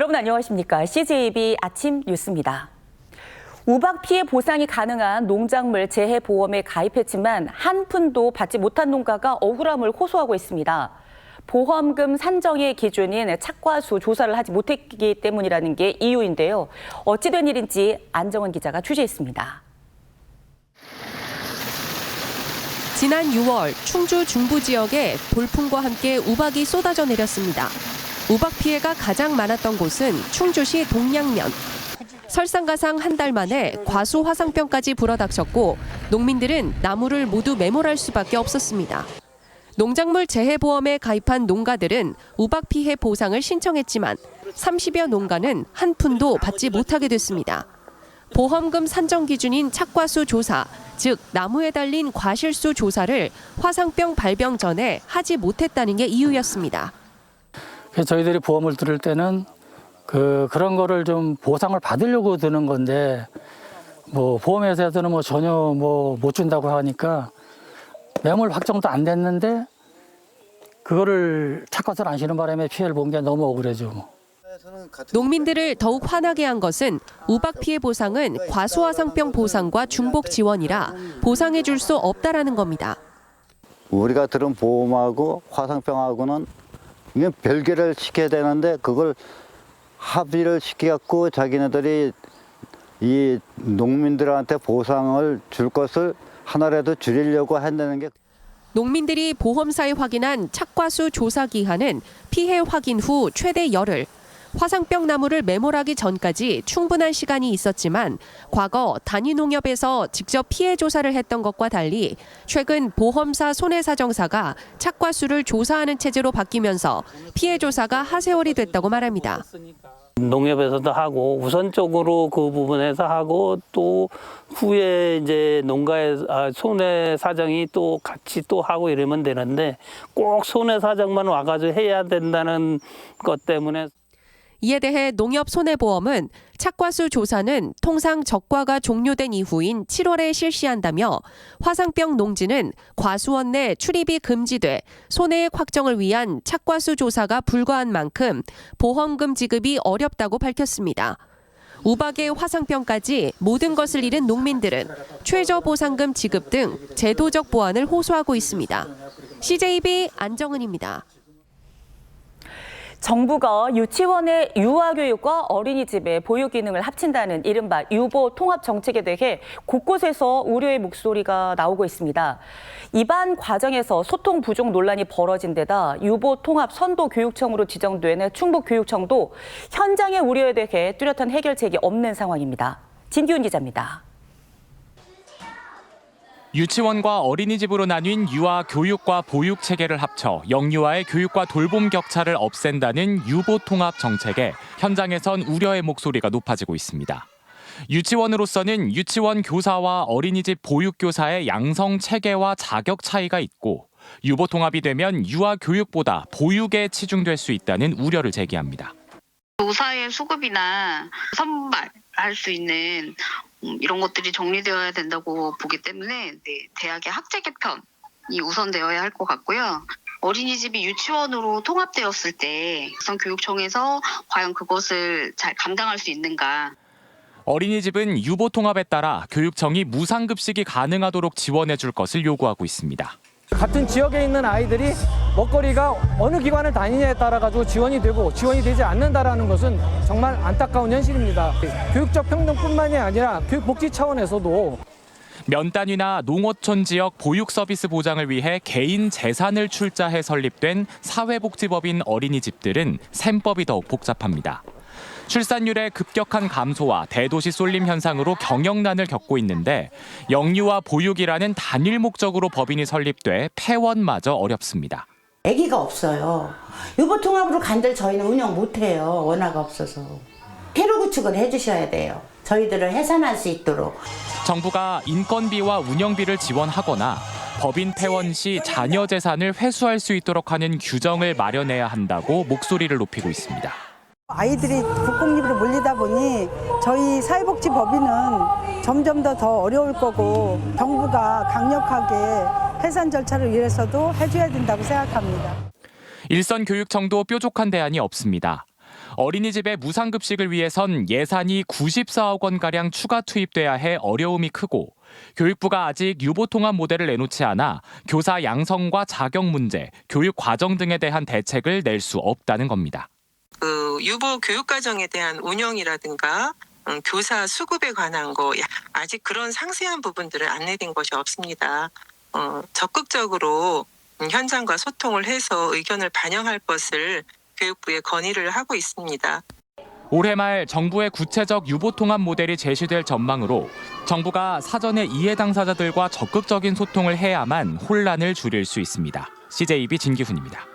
여러분 안녕하십니까? CJB 아침 뉴스입니다. 우박 피해 보상이 가능한 농작물 재해보험에 가입했지만 한 푼도 받지 못한 농가가 억울함을 호소하고 있습니다. 보험금 산정의 기준인 착과수 조사를 하지 못했기 때문이라는 게 이유인데요. 어찌된 일인지 안정은 기자가 취재했습니다. 지난 6월 충주 중부 지역에 돌풍과 함께 우박이 쏟아져 내렸습니다. 우박 피해가 가장 많았던 곳은 충주시 동양면. 설상가상 한 달 만에 과수 화상병까지 불어닥쳤고 농민들은 나무를 모두 매몰할 수밖에 없었습니다. 농작물 재해보험에 가입한 농가들은 우박 피해 보상을 신청했지만 30여 농가는 한 푼도 받지 못하게 됐습니다. 보험금 산정 기준인 착과수 조사, 즉 나무에 달린 과실수 조사를 화상병 발병 전에 하지 못했다는 게 이유였습니다. 저희들이 보험을 들을 때는 그런 거를 좀 보상을 받으려고 드는 건데 보험회사에서는 전혀 못 준다고 하니까 매몰 확정도 안 됐는데 그거를 착과수를 안 쉬는 바람에 피해를 본 게 너무 억울하죠. 농민들을 더욱 화나게 한 것은 우박 피해 보상은 과수화상병 보상과 중복 지원이라 보상해 줄 수 없다라는 겁니다. 우리가 들은 보험하고 화상병하고는 이게 별개를 시켜야 되는데 그걸 합의를 시켜갖고 자기네들이 이 농민들한테 보상을 줄 것을 하나라도 줄이려고 한다는 게. 농민들이 보험사에 확인한 착과수 조사 기한은 피해 확인 후 최대 열흘. 화상병 나무를 매몰하기 전까지 충분한 시간이 있었지만 과거 단위농협에서 직접 피해 조사를 했던 것과 달리 최근 보험사 손해사정사가 착과수를 조사하는 체제로 바뀌면서 피해 조사가 하세월이 됐다고 말합니다. 농협에서도 하고 우선적으로 그 부분에서 하고 또 후에 이제 농가의 손해사정이 또 같이 또 하고 이러면 되는데 꼭 손해사정만 와가지고 해야 된다는 것 때문에. 이에 대해 농협손해보험은 착과수 조사는 통상 적과가 종료된 이후인 7월에 실시한다며 화상병 농지는 과수원 내 출입이 금지돼 손해액 확정을 위한 착과수 조사가 불가한 만큼 보험금 지급이 어렵다고 밝혔습니다. 우박의 화상병까지 모든 것을 잃은 농민들은 최저보상금 지급 등 제도적 보완을 호소하고 있습니다. CJB 안정은입니다. 정부가 유치원의 유아교육과 어린이집의 보육 기능을 합친다는 이른바 유보 통합 정책에 대해 곳곳에서 우려의 목소리가 나오고 있습니다. 입안 과정에서 소통 부족 논란이 벌어진 데다 유보 통합 선도교육청으로 지정된 충북교육청도 현장의 우려에 대해 뚜렷한 해결책이 없는 상황입니다. 진기훈 기자입니다. 유치원과 어린이집으로 나뉜 유아 교육과 보육 체계를 합쳐 영유아의 교육과 돌봄 격차를 없앤다는 유보 통합 정책에 현장에선 우려의 목소리가 높아지고 있습니다. 유치원으로서는 유치원 교사와 어린이집 보육 교사의 양성 체계와 자격 차이가 있고 유보 통합이 되면 유아 교육보다 보육에 치중될 수 있다는 우려를 제기합니다. 교사의 수급이나 선발할 수 있는 이런 것들이 정리되어야 된다고 보기 때문에 대학의 학제 개편이 우선되어야 할 것 같고요. 어린이집이 유치원으로 통합되었을 때 교육청에서 과연 그것을 잘 감당할 수 있는가. 어린이집은 유보 통합에 따라 교육청이 무상급식이 가능하도록 지원해 줄 것을 요구하고 있습니다. 같은 지역에 있는 아이들이 먹거리가 어느 기관을 다니냐에 따라 가지고 지원이 되고 지원이 되지 않는다라는 것은 정말 안타까운 현실입니다. 교육적 평등뿐만이 아니라 교육복지 차원에서도 면단위나 농어촌 지역 보육 서비스 보장을 위해 개인 재산을 출자해 설립된 사회복지법인 어린이집들은 셈법이 더욱 복잡합니다. 출산율의 급격한 감소와 대도시 쏠림 현상으로 경영난을 겪고 있는데 영유아 보육이라는 단일 목적으로 법인이 설립돼 폐원마저 어렵습니다. 아기가 없어요. 유보통합으로 간들 저희는 운영 못해요. 원화가 없어서. 폐로 구축을 해주셔야 돼요. 저희들을 해산할 수 있도록. 정부가 인건비와 운영비를 지원하거나 법인 폐원 시 자녀 재산을 회수할 수 있도록 하는 규정을 마련해야 한다고 목소리를 높이고 있습니다. 아이들이 국공립으로 몰리다 보니 저희 사회복지법인은 점점 더 어려울 거고 정부가 강력하게 해산 절차를 위해서도 해줘야 된다고 생각합니다. 일선 교육청도 뾰족한 대안이 없습니다. 어린이집의 무상급식을 위해선 예산이 94억 원가량 추가 투입돼야 해 어려움이 크고 교육부가 아직 유보통합 모델을 내놓지 않아 교사 양성과 자격 문제, 교육 과정 등에 대한 대책을 낼 수 없다는 겁니다. 유보 교육과정에 대한 운영이라든가 교사 수급에 관한 거 아직 그런 상세한 부분들을 안내된 것이 없습니다. 적극적으로 현장과 소통을 해서 의견을 반영할 것을 교육부에 건의를 하고 있습니다. 올해 말 정부의 구체적 유보통합 모델이 제시될 전망으로 정부가 사전에 이해 당사자들과 적극적인 소통을 해야만 혼란을 줄일 수 있습니다. CJB 진기훈입니다.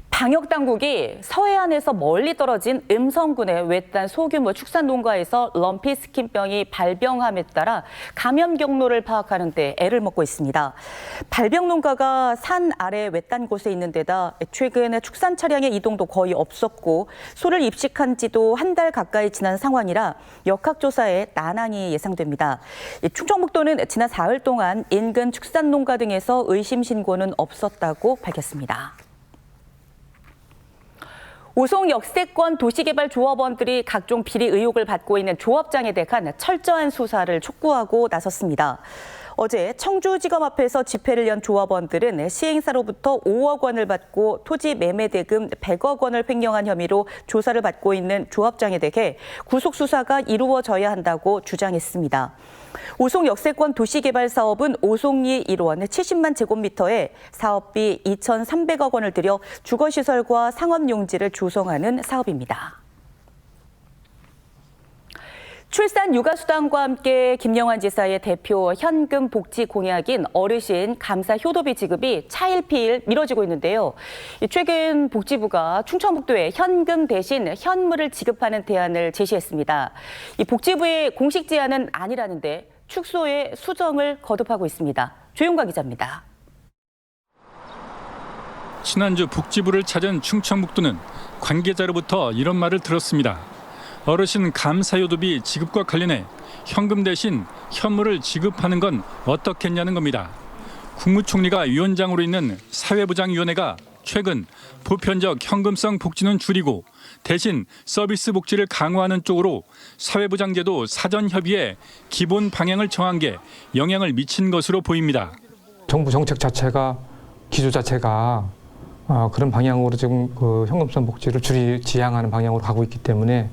방역당국이 서해안에서 멀리 떨어진 음성군의 외딴 소규모 축산 농가에서 럼피스킨병이 발병함에 따라 감염 경로를 파악하는 데 애를 먹고 있습니다. 발병 농가가 산 아래 외딴 곳에 있는 데다 최근 축산 차량의 이동도 거의 없었고 소를 입식한 지도 한 달 가까이 지난 상황이라 역학조사에 난항이 예상됩니다. 충청북도는 지난 사흘 동안 인근 축산 농가 등에서 의심 신고는 없었다고 밝혔습니다. 오송 역세권 도시개발 조합원들이 각종 비리 의혹을 받고 있는 조합장에 대한 철저한 수사를 촉구하고 나섰습니다. 어제 청주지검 앞에서 집회를 연 조합원들은 시행사로부터 5억 원을 받고 토지 매매 대금 100억 원을 횡령한 혐의로 조사를 받고 있는 조합장에 대해 구속 수사가 이루어져야 한다고 주장했습니다. 오송 역세권 도시개발 사업은 오송리 1원 70만 제곱미터에 사업비 2,300억 원을 들여 주거시설과 상업용지를 조성하는 사업입니다. 출산 육아수당과 함께 김영환 지사의 대표 현금 복지 공약인 어르신 감사 효도비 지급이 차일피일 미뤄지고 있는데요. 최근 복지부가 충청북도에 현금 대신 현물을 지급하는 대안을 제시했습니다. 이 복지부의 공식 제안은 아니라는데 축소에 수정을 거듭하고 있습니다. 조용과 기자입니다. 지난주 복지부를 찾은 충청북도는 관계자로부터 이런 말을 들었습니다. 어르신 감사효도비 지급과 관련해 현금 대신 현물을 지급하는 건 어떻겠냐는 겁니다. 국무총리가 위원장으로 있는 사회보장위원회가 최근 보편적 현금성 복지는 줄이고 대신 서비스 복지를 강화하는 쪽으로 사회보장제도 사전협의회 기본 방향을 정한 게 영향을 미친 것으로 보입니다. 정부 정책 자체가 기조 자체가 그런 방향으로 지금 현금성 복지를 지향하는 방향으로 가고 있기 때문에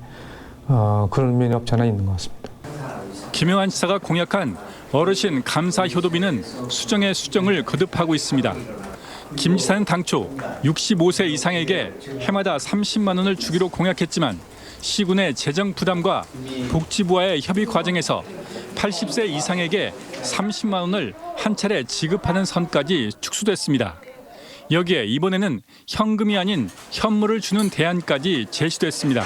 그런 면이 없지 않아 있는 것 같습니다. 김영환 지사가 공약한 어르신 감사 효도비는 수정에 수정을 거듭하고 있습니다. 김 지사는 당초 65세 이상에게 해마다 30만 원을 주기로 공약했지만 시군의 재정 부담과 복지부와의 협의 과정에서 80세 이상에게 30만 원을 한 차례 지급하는 선까지 축소됐습니다. 여기에 이번에는 현금이 아닌 현물을 주는 대안까지 제시됐습니다.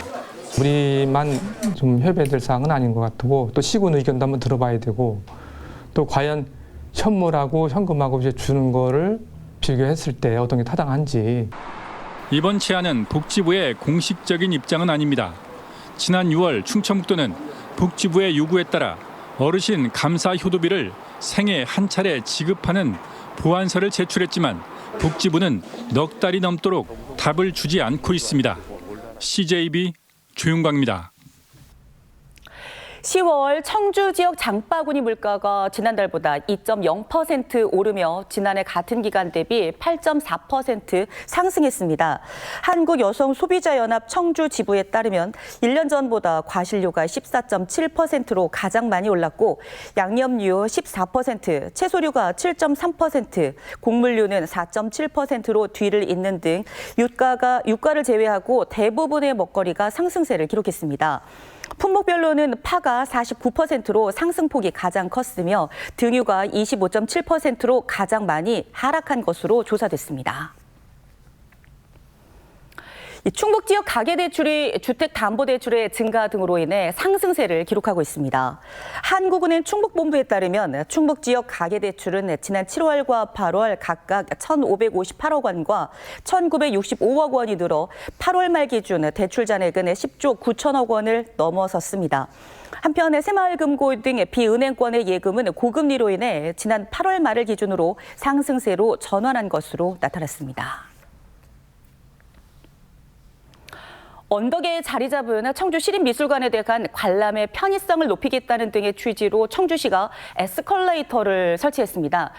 우리만 좀 협의될 사항은 아닌 것 같고 또 시군 의견도 한번 들어봐야 되고 또 과연 현물하고 현금하고 이제 주는 거를 비교했을 때 어떤 게 타당한지. 이번 제안은 복지부의 공식적인 입장은 아닙니다. 지난 6월 충청북도는 복지부의 요구에 따라 어르신 감사 효도비를 생애 한 차례 지급하는 보완서를 제출했지만 복지부는 넉 달이 넘도록 답을 주지 않고 있습니다. CJB 조용광입니다. 10월 청주 지역 장바구니 물가가 지난달보다 2.0% 오르며 지난해 같은 기간 대비 8.4% 상승했습니다. 한국여성소비자연합 청주 지부에 따르면 1년 전보다 과실료가 14.7%로 가장 많이 올랐고 양념류 14%, 채소류가 7.3%, 곡물류는 4.7%로 뒤를 잇는 등 유가를 제외하고 대부분의 먹거리가 상승세를 기록했습니다. 품목별로는 파가 49%로 상승폭이 가장 컸으며 등유가 25.7%로 가장 많이 하락한 것으로 조사됐습니다. 충북 지역 가계대출이 주택담보대출의 증가 등으로 인해 상승세를 기록하고 있습니다. 한국은행 충북본부에 따르면 충북 지역 가계대출은 지난 7월과 8월 각각 1,558억 원과 1,965억 원이 늘어 8월 말 기준 대출 잔액은 10조 9천억 원을 넘어섰습니다. 한편 새마을금고 등 비은행권의 예금은 고금리로 인해 지난 8월 말을 기준으로 상승세로 전환한 것으로 나타났습니다. 언덕에 자리 잡은 청주 시립미술관에 대한 관람의 편의성을 높이겠다는 등의 취지로 청주시가 에스컬레이터를 설치했습니다.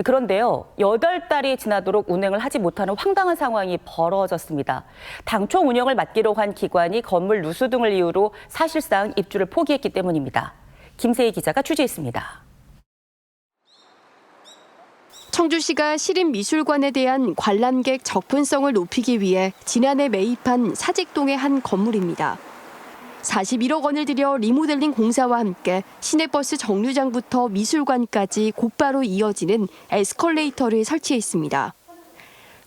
그런데요, 8달이 지나도록 운행을 하지 못하는 황당한 상황이 벌어졌습니다. 당초 운영을 맡기로 한 기관이 건물 누수 등을 이유로 사실상 입주를 포기했기 때문입니다. 김세희 기자가 취재했습니다. 청주시가 시립미술관에 대한 관람객 접근성을 높이기 위해 지난해 매입한 사직동의 한 건물입니다. 41억 원을 들여 리모델링 공사와 함께 시내버스 정류장부터 미술관까지 곧바로 이어지는 에스컬레이터를 설치했습니다.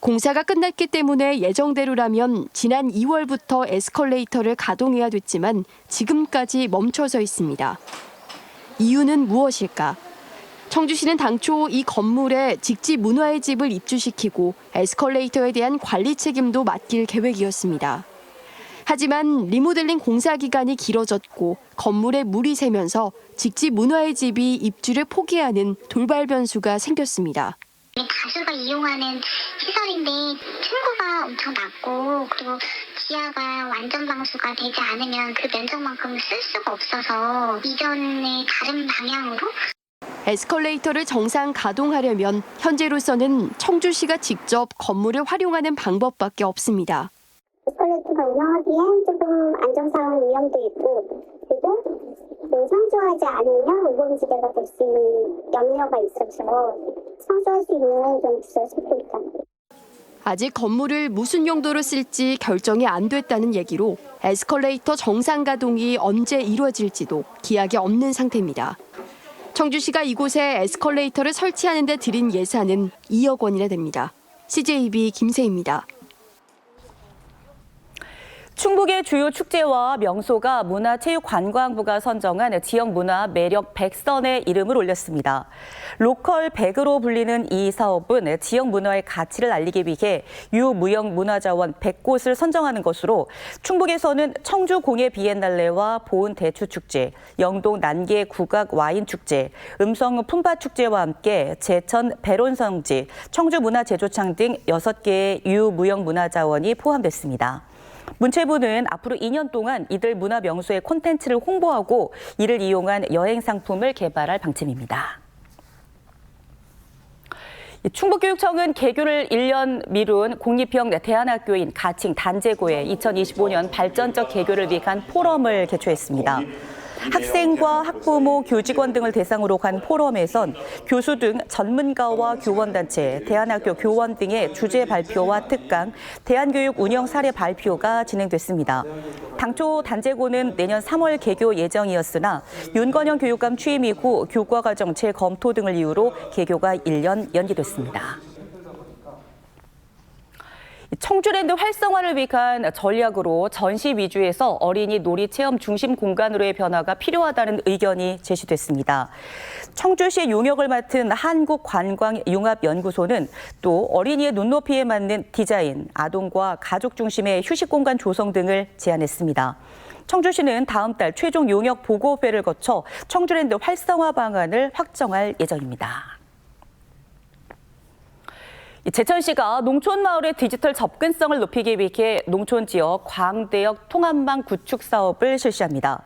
공사가 끝났기 때문에 예정대로라면 지난 2월부터 에스컬레이터를 가동해야 됐지만 지금까지 멈춰서 있습니다. 이유는 무엇일까? 청주시는 당초 이 건물에 직지 문화의 집을 입주시키고 에스컬레이터에 대한 관리 책임도 맡길 계획이었습니다. 하지만 리모델링 공사 기간이 길어졌고 건물에 물이 새면서 직지 문화의 집이 입주를 포기하는 돌발 변수가 생겼습니다. 다수가 이용하는 시설인데 층고가 엄청 낮고 그리고 지하가 완전 방수가 되지 않으면 그 면적만큼 쓸 수가 없어서 이전의 다른 방향으로 에스컬레이터를 정상 가동하려면 현재로서는 청주시가 직접 건물을 활용하는 방법밖에 없습니다. 에스컬레이터가 운영하기에 조금 안정상 위험도 있고 그리고 상주하지 않으면 우범지대가 될 수 있는 염려가 있어서 상주할 수 있는 좀 기술 싶습니다. 아직 건물을 무슨 용도로 쓸지 결정이 안 됐다는 얘기로 에스컬레이터 정상 가동이 언제 이루어질지도 기약이 없는 상태입니다. 청주시가 이곳에 에스컬레이터를 설치하는 데 들인 예산은 2억 원이나 됩니다. CJB 김세희입니다. 충북의 주요 축제와 명소가 문화체육관광부가 선정한 지역 문화 매력 100선에 이름을 올렸습니다. 로컬 100으로 불리는 이 사업은 지역 문화의 가치를 알리기 위해 유무형 문화자원 100곳을 선정하는 것으로 충북에서는 청주 공예 비엔날레와 보은 대추 축제, 영동 난계 국악 와인 축제, 음성 품바 축제와 함께 제천 배론성지, 청주 문화제조창 등 6개의 유무형 문화자원이 포함됐습니다. 문체부는 앞으로 2년 동안 이들 문화 명소의 콘텐츠를 홍보하고 이를 이용한 여행 상품을 개발할 방침입니다. 충북교육청은 개교를 1년 미룬 공립형 대안학교인 가칭 단제고의 2025년 발전적 개교를 위한 포럼을 개최했습니다. 학생과 학부모, 교직원 등을 대상으로 간 포럼에선 교수 등 전문가와 교원단체, 대안학교 교원 등의 주제 발표와 특강, 대안교육 운영 사례 발표가 진행됐습니다. 당초 단제고는 내년 3월 개교 예정이었으나 윤건영 교육감 취임 이후 교과과정 재검토 등을 이유로 개교가 1년 연기됐습니다. 청주랜드 활성화를 위한 전략으로 전시 위주에서 어린이 놀이 체험 중심 공간으로의 변화가 필요하다는 의견이 제시됐습니다. 청주시 용역을 맡은 한국관광융합연구소는 또 어린이의 눈높이에 맞는 디자인, 아동과 가족 중심의 휴식 공간 조성 등을 제안했습니다. 청주시는 다음 달 최종 용역 보고회를 거쳐 청주랜드 활성화 방안을 확정할 예정입니다. 제천시가 농촌마을의 디지털 접근성을 높이기 위해 농촌지역 광대역 통합망 구축 사업을 실시합니다.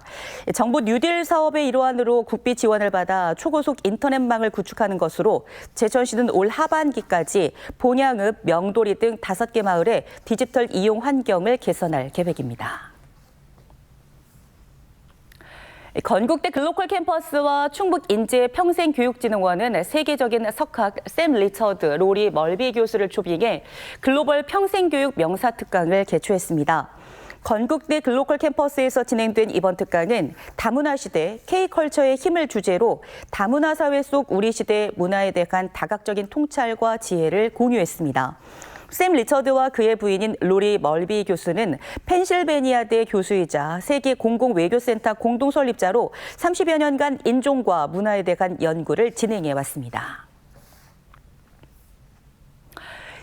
정부 뉴딜 사업의 일환으로 국비 지원을 받아 초고속 인터넷망을 구축하는 것으로 제천시는 올 하반기까지 본양읍, 명도리 등 5개 마을의 디지털 이용 환경을 개선할 계획입니다. 건국대 글로컬 캠퍼스와 충북인재평생교육진흥원은 세계적인 석학 샘 리처드 로리 멀비 교수를 초빙해 글로벌 평생교육 명사특강을 개최했습니다. 건국대 글로컬 캠퍼스에서 진행된 이번 특강은 다문화 시대 K컬처의 힘을 주제로 다문화 사회 속 우리 시대 문화에 대한 다각적인 통찰과 지혜를 공유했습니다. 샘 리처드와 그의 부인인 로리 멀비 교수는 펜실베니아대 교수이자 세계 공공외교센터 공동 설립자로 30여 년간 인종과 문화에 대한 연구를 진행해 왔습니다.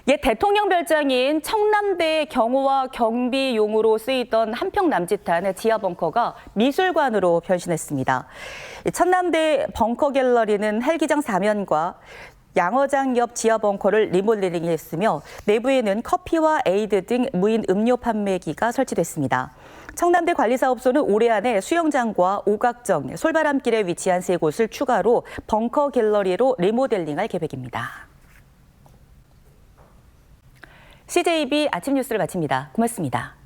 옛 대통령 별장인 청남대의 경호와 경비용으로 쓰이던 한평 남짓한 지하 벙커가 미술관으로 변신했습니다. 청남대 벙커 갤러리는 헬기장 4면과 양어장 옆 지하 벙커를 리모델링했으며 내부에는 커피와 에이드 등 무인 음료 판매기가 설치됐습니다. 청남대 관리사업소는 올해 안에 수영장과 오각정, 솔바람길에 위치한 3곳을 추가로 벙커 갤러리로 리모델링할 계획입니다. CJB 아침 뉴스를 마칩니다. 고맙습니다.